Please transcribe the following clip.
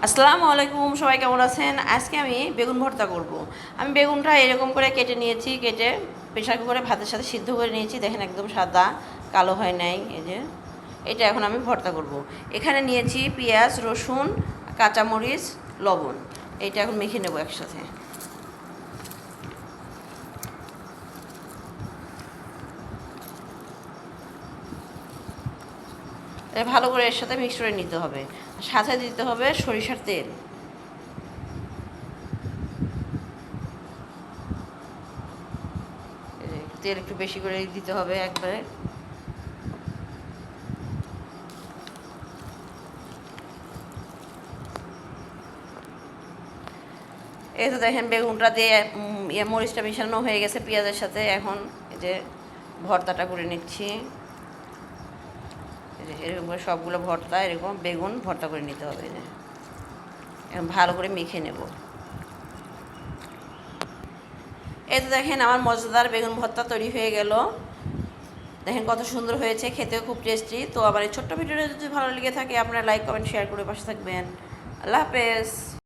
আসসালামু আলাইকুম, সবাই কেমন আছেন? আজকে আমি বেগুন ভর্তা করব। আমি বেগুনটা এরকম করে কেটে নিয়েছি, কেটে প্রেশার কুকারে ভাতের সাথে সিদ্ধ করে নিয়েছি। দেখেন একদম সাদা, কালো হয় নাই। এই যে এটা এখন আমি ভর্তা করব। এখানে নিয়েছি পেঁয়াজ, রসুন, কাঁচামরিচ, লবণ। এটা এখন মেখে নেব একসাথে। ভালো করে এর সাথে মিক্স করে নিতে হবে। সাথে দিতে হবে সরিষার তেল। তেল একটু বেশি করে দিতে হবে একবারে। এই তো দেখেন বেগুনটা দিয়ে মরিচটা মিশানো হয়ে গেছে পেঁয়াজের সাথে। এখন এই যে ভর্তাটা করে নিচ্ছি। এই যে এরকম করে সবগুলো ভর্তা, এরকম বেগুন ভর্তা করে নিতে হবে। যে এখন ভালো করে মেখে নেব। এই তো দেখেন আমার মজাদার বেগুন ভর্তা তৈরি হয়ে গেল। দেখেন কত সুন্দর হয়েছে, খেতেও খুব টেস্টি। তো আমার এই ছোট্ট ভিডিওটা যদি ভালো লেগে থাকে, আপনারা লাইক, কমেন্ট, শেয়ার করে পাশে থাকবেন। আল্লাহ হাফেজ।